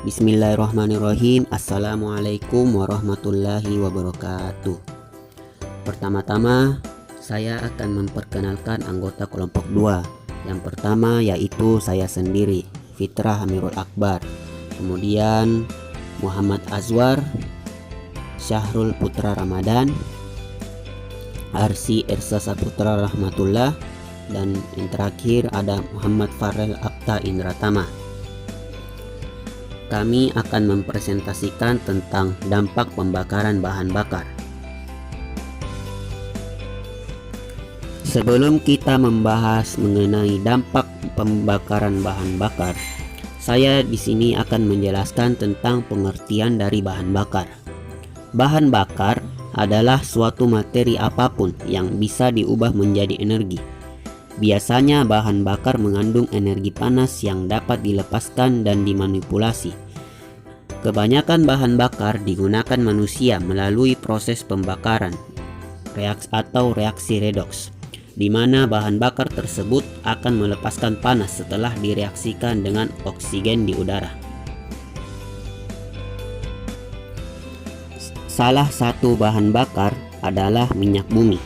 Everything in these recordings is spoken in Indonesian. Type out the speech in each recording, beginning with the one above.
Bismillahirrahmanirrahim. Assalamualaikum warahmatullahi wabarakatuh. Pertama-tama saya akan memperkenalkan anggota kelompok 2. Yang pertama yaitu saya sendiri, Fitrah Amirul Akbar. Kemudian Muhammad Azwar, Syahrul Putra Ramadan, Arsi Ersa Saputra Rahmatullah, dan yang terakhir ada Muhammad Farel Akta Indratama. Kami akan mempresentasikan tentang dampak pembakaran bahan bakar. Sebelum kita membahas mengenai dampak pembakaran bahan bakar, saya di sini akan menjelaskan tentang pengertian dari bahan bakar. Bahan bakar adalah suatu materi apapun yang bisa diubah menjadi energi. Biasanya bahan bakar mengandung energi panas yang dapat dilepaskan dan dimanipulasi. Kebanyakan bahan bakar digunakan manusia melalui proses pembakaran atau reaksi redoks, di mana bahan bakar tersebut akan melepaskan panas setelah direaksikan dengan oksigen di udara. Salah satu bahan bakar adalah minyak bumi.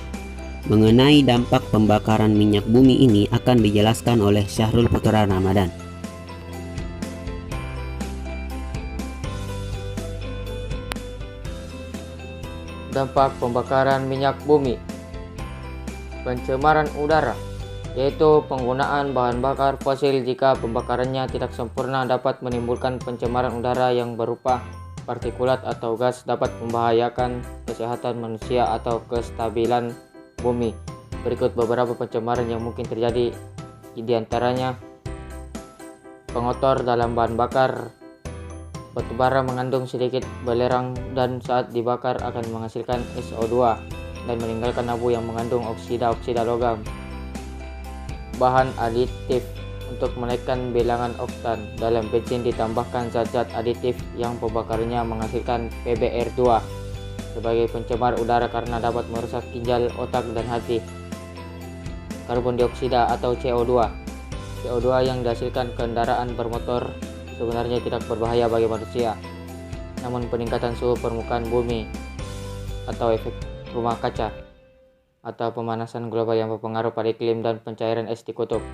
Mengenai dampak pembakaran minyak bumi ini akan dijelaskan oleh Syahrul Putra Ramadan. Dampak pembakaran minyak bumi. Pencemaran udara, yaitu penggunaan bahan bakar fosil jika pembakarannya tidak sempurna dapat menimbulkan pencemaran udara yang berupa partikulat atau gas, dapat membahayakan kesehatan manusia atau kestabilan bumi. Berikut beberapa pencemaran yang mungkin terjadi, di antaranya pengotor dalam bahan bakar. Batubara mengandung sedikit belerang dan saat dibakar akan menghasilkan SO2 dan meninggalkan abu yang mengandung oksida logam. Bahan aditif. Untuk menaikkan bilangan oktan dalam bensin ditambahkan zat-zat aditif yang pembakarannya menghasilkan PbR2 sebagai pencemar udara karena dapat merusak ginjal, otak, dan hati. Karbon dioksida atau CO2. CO2 yang dihasilkan kendaraan bermotor sebenarnya tidak berbahaya bagi manusia, namun peningkatan suhu permukaan bumi atau efek rumah kaca atau pemanasan global yang berpengaruh pada iklim dan pencairan es di kutub.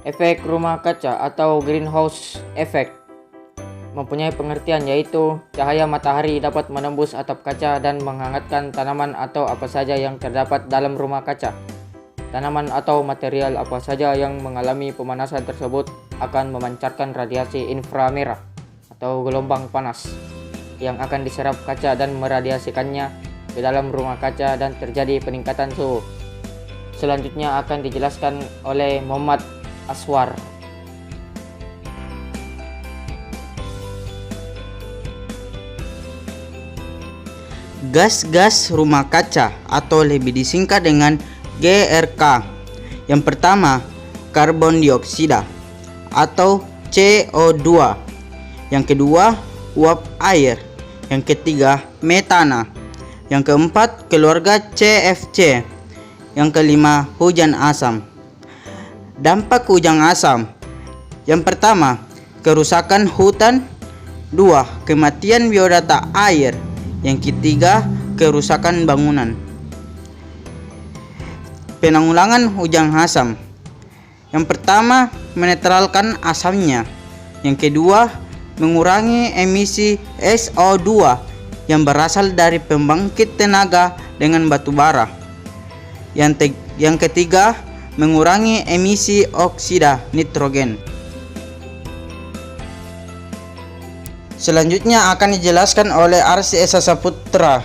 Efek rumah kaca atau greenhouse effect mempunyai pengertian, yaitu cahaya matahari dapat menembus atap kaca dan menghangatkan tanaman atau apa saja yang terdapat dalam rumah kaca. Tanaman atau material apa saja yang mengalami pemanasan tersebut akan memancarkan radiasi inframerah atau gelombang panas yang akan diserap kaca dan meradiasikannya ke dalam rumah kaca dan terjadi peningkatan suhu. Selanjutnya akan dijelaskan oleh Muhammad Aswar. Gas-gas rumah kaca atau lebih disingkat dengan GRK. Yang pertama, karbon dioksida atau CO2. Yang kedua, uap air. Yang ketiga, metana. Yang keempat, keluarga CFC. Yang kelima, hujan asam. Dampak hujan asam. Yang pertama, kerusakan hutan. 2. Kematian biodata air. Yang ketiga, kerusakan bangunan. Penanggulangan hujan asam. Yang pertama, menetralkan asamnya. Yang kedua, mengurangi emisi SO2 yang berasal dari pembangkit tenaga dengan batu bara. Yang ketiga, mengurangi emisi oksida nitrogen. Selanjutnya akan dijelaskan oleh Arsi Esa Saputra.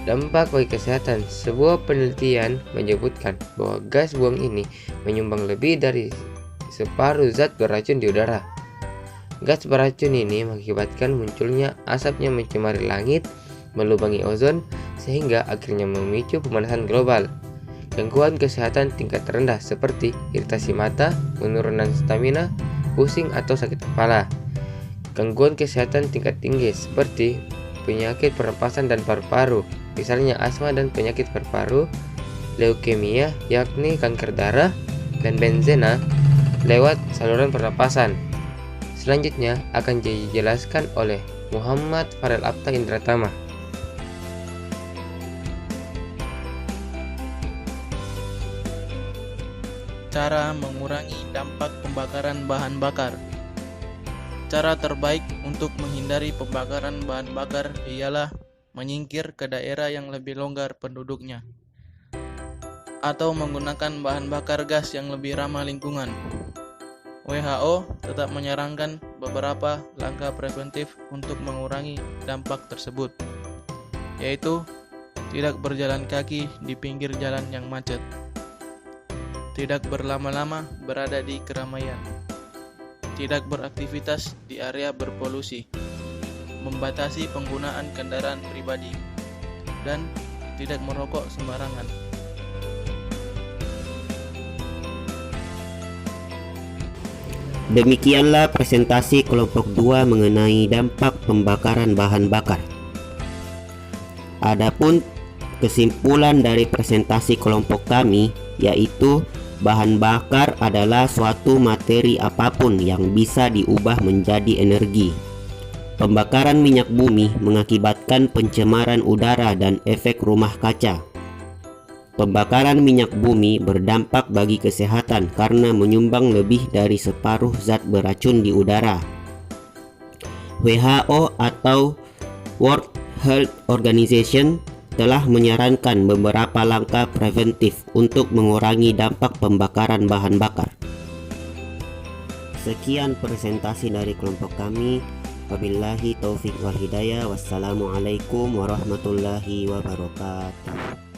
Dampak bagi kesehatan. Sebuah penelitian menyebutkan bahwa gas buang ini menyumbang lebih dari separuh zat beracun di udara. Gas beracun ini mengakibatkan munculnya asap yang mencemari langit, melubangi ozon, sehingga akhirnya memicu pemanasan global. Gangguan kesehatan tingkat rendah seperti iritasi mata, penurunan stamina, pusing atau sakit kepala. Gangguan kesehatan tingkat tinggi seperti penyakit pernapasan dan paru-paru, misalnya asma dan penyakit paru-paru, leukemia yakni kanker darah, dan benzena lewat saluran pernapasan. Selanjutnya akan dijelaskan oleh Muhammad Farel Apta Indratama. Cara mengurangi dampak pembakaran bahan bakar. Cara terbaik untuk menghindari pembakaran bahan bakar ialah menyingkir ke daerah yang lebih longgar penduduknya, atau menggunakan bahan bakar gas yang lebih ramah lingkungan. WHO tetap menyarankan beberapa langkah preventif untuk mengurangi dampak tersebut, yaitu tidak berjalan kaki di pinggir jalan yang macet, tidak berlama-lama berada di keramaian, tidak beraktivitas di area berpolusi, membatasi penggunaan kendaraan pribadi, dan tidak merokok sembarangan. Demikianlah presentasi kelompok 2 mengenai dampak pembakaran bahan bakar. Adapun kesimpulan dari presentasi kelompok kami yaitu bahan bakar adalah suatu materi apapun yang bisa diubah menjadi energi. Pembakaran minyak bumi mengakibatkan pencemaran udara dan efek rumah kaca. Pembakaran minyak bumi berdampak bagi kesehatan karena menyumbang lebih dari separuh zat beracun di udara. WHO atau World Health Organization telah menyarankan beberapa langkah preventif untuk mengurangi dampak pembakaran bahan bakar. Sekian presentasi dari kelompok kami. Wabillahi taufik wal hidayah. Wassalamualaikum warahmatullahi wabarakatuh.